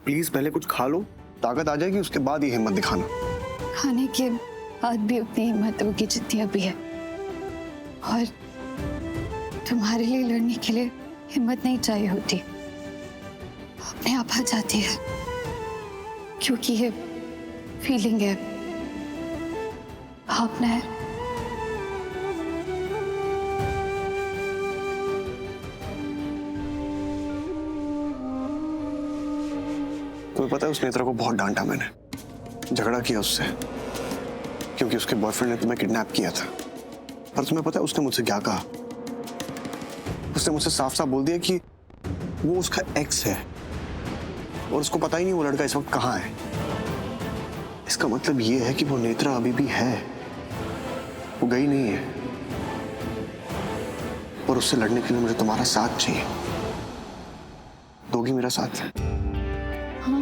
Please पहले कुछ खा लो, ताकत आ जाएगी, उसके बाद ये हिम्मत दिखाना। खाने के बाद भी उतनी हिम्मत होगी जितनी अभी है, और तुम्हारे लिए लड़ने के लिए हिम्मत नहीं चाहिए होती, अपने आप आ जाती है, क्योंकि ये फीलिंग है, भावना है। तुम्हें पता है उस नेत्रा को बहुत डांटा मैंने, झगड़ा किया उससे, क्योंकि उसके बॉयफ्रेंड ने तुम्हें किडनैप किया था। पर तुम्हें पता है उसने मुझसे क्या कहा? उसने मुझसे साफ साफ बोल दिया कि वो उसका एक्स है और उसको पता ही नहीं वो लड़का इस वक्त कहाँ है। इसका मतलब ये है कि वो नेत्रा अभी भी है, वो गई नहीं है। और उससे लड़ने के लिए मुझे तुम्हारा साथ चाहिए। दोगी मेरा साथ? हाँ,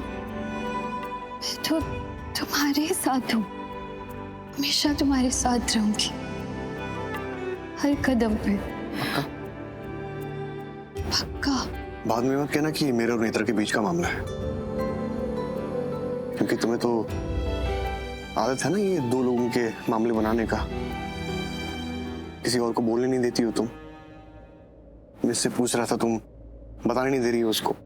मैं तो तुम्हारे साथ हूँ, हमेशा तुम्हारे साथ रहूंगी, हर कदम पे। पक्का? पक्का। बाद में मत कहना कि मेरे और नेत्रा के बीच का मामला है, क्योंकि तुम्हें तो आदत है ना ये दो लोगों के मामले बनाने का। किसी और को बोलने नहीं देती हो तुम। मैं इससे पूछ रहा था, तुम बताने नहीं दे रही हो उसको।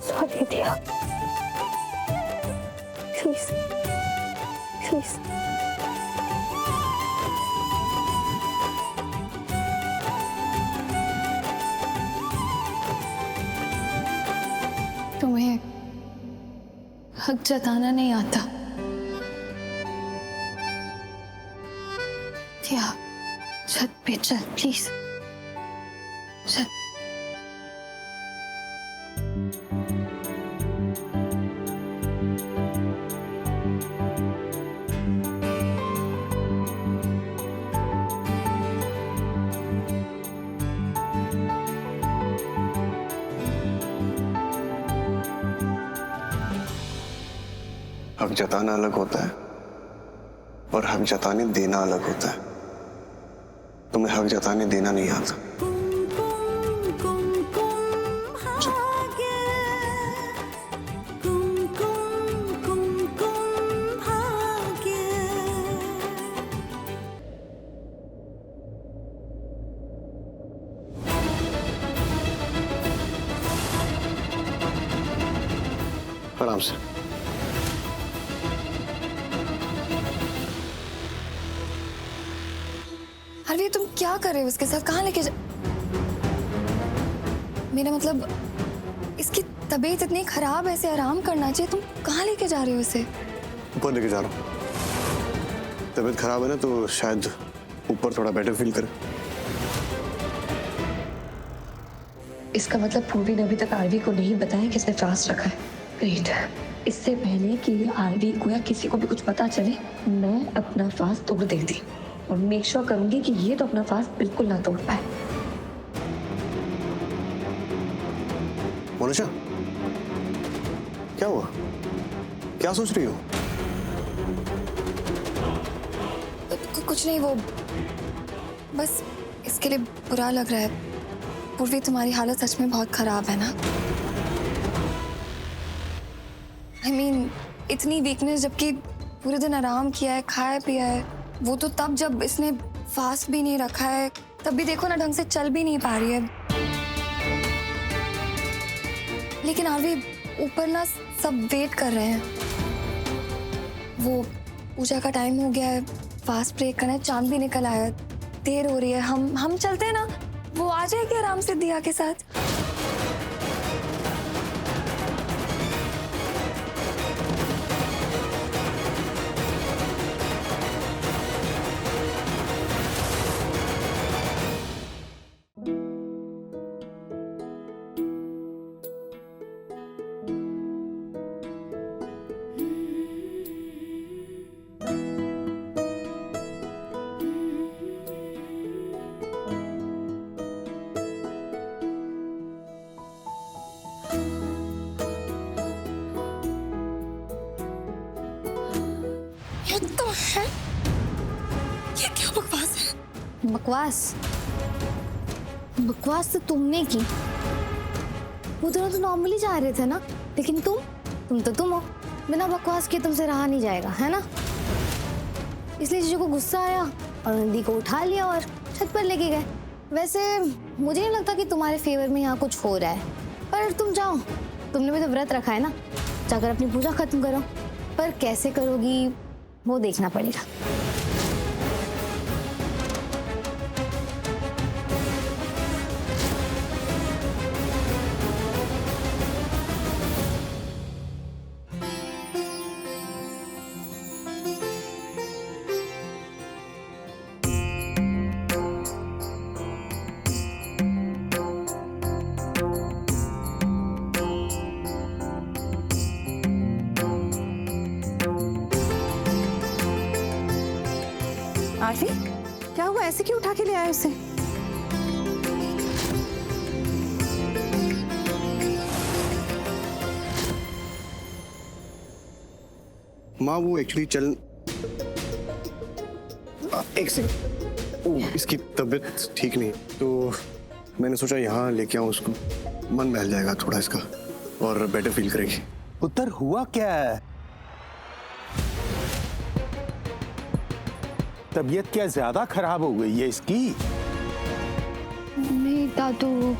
सॉरी दिया, प्लीज प्लीज। तुम्हें हक जताना नहीं आता दिया, छत पे चल प्लीज, चल। हक जताना अलग होता है और हक जताने देना अलग होता है। तुम्हें हक जताने देना नहीं आता। आराम से। अरे तुम क्या कर रहे हो उसके साथ? कहाँ लेके जा... मेरा मतलब इसकी तबीयत इतनी खराब है, इसे आराम करना चाहिए। तुम कहाँ लेके जा रहे हो इसे? ऊपर लेके जा रहा हूँ। तबीयत खराब है ना, तो शायद ऊपर थोड़ा बेटर फील करे। इसका मतलब पूर्वी ने अभी तक आरवी को नहीं बताया कि इसने फास्ट रखा है। ग्रेट। इससे पहले कि आरवी को या किसी को भी कुछ पता चले, मैं अपना फास्ट तोड़ देती और मेक श्योर करूंगी कि ये तो अपना फास्ट बिल्कुल ना तोड़ पाए। मोनिशा, क्या हुआ? क्या सोच रही हो? कुछ नहीं, वो बस इसके लिए बुरा लग रहा है। पूर्वी, तुम्हारी हालत सच में बहुत खराब है ना? I mean, इतनी वीकनेस, जबकि पूरे दिन आराम किया है, खाया पिया है। वो तो तब जब इसने फास्ट भी नहीं रखा है, तब भी देखो ना, ढंग से चल भी नहीं पा रही है। लेकिन आरवी, ऊपर ना सब वेट कर रहे हैं। वो पूजा का टाइम हो गया है, फास्ट ब्रेक करना है, चांद भी निकल आया है, देर हो रही है। हम चलते हैं ना, वो आ जाएगी आराम से दिया के साथ। ये तो है, ये क्या बकवास है? बकवास बकवास तो तुमने की। वो दोनों तो नॉर्मली जा रहे थे ना, लेकिन तुम हो। बिना बकवास के तुमसे रहा नहीं जाएगा, है ना? इसलिए जीजू को गुस्सा आया और नंदी को उठा लिया और छत पर लेके गए। वैसे मुझे नहीं लगता कि तुम्हारे फेवर में यहाँ कुछ हो रहा है, पर तुम जाओ, तुमने भी तो व्रत रखा है ना, जाकर अपनी पूजा खत्म करो। पर कैसे करोगी वो देखना पड़ेगा। आरवी, क्या हुआ? ऐसे क्यों उठा के ले आए उसे? माँ वो एक्चुअली एक सेकंड, इसकी तबीयत ठीक नहीं, तो मैंने सोचा यहाँ लेके आऊँ उसको, मन बहल जाएगा थोड़ा इसका और बेटर फील करेगी। उत्तर हुआ क्या है? तबीयत क्या ज्यादा खराब हो गई है इसकी? नहीं दादू,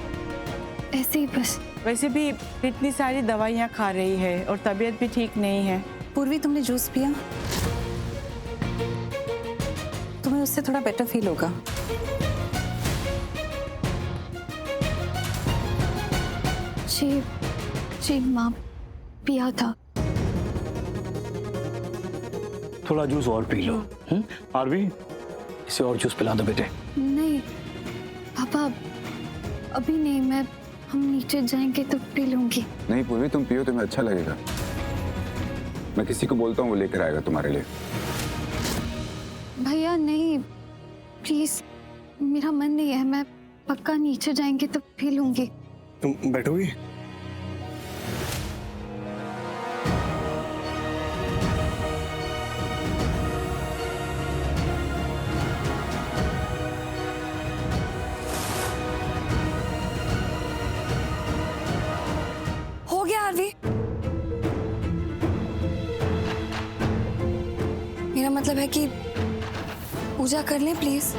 ऐसे ही बस। वैसे भी इतनी सारी दवाइयाँ खा रही है और तबीयत भी ठीक नहीं है। पूर्वी, तुमने जूस पिया? तुम्हें उससे थोड़ा बेटर फील होगा। जी माँ, पिया था। थोड़ा जूस और पी लो। आरवी, इसे और जूस पिला दो बेटे। नहीं पापा, अभी नहीं, हम नीचे जाएंगे तो पी लूंगी। नहीं पूर्वी, तुम पियो, तुम्हें अच्छा लगेगा। मैं किसी को बोलता हूँ, वो लेकर आएगा तुम्हारे लिए। भैया नहीं, प्लीज, मेरा मन नहीं है, मैं पक्का नीचे जाएंगे तो पी लूंगी। तुम बैठोगी? हो गया आरवी, मेरा मतलब है कि पूजा कर लें प्लीज,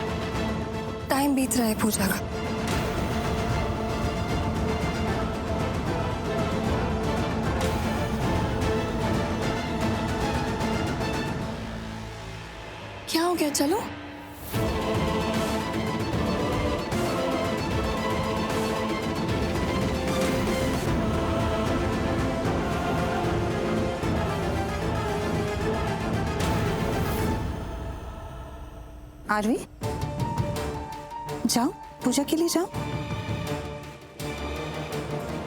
टाइम बीत रहा है पूजा का। क्या हो गया? चलो। आरवी, जाओ, पूजा के लिए जाओ।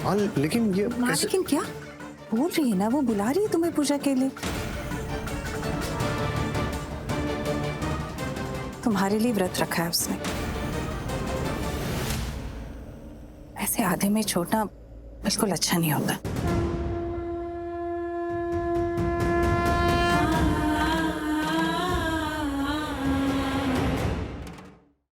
हाँ लेकिन ये हाँ, कैसे? लेकिन क्या बोल रही है ना, वो बुला रही है तुम्हें पूजा के लिए। तुम्हारे लिए व्रत रखा है उसने। ऐसे आधे में छोड़ना बिल्कुल अच्छा नहीं होता।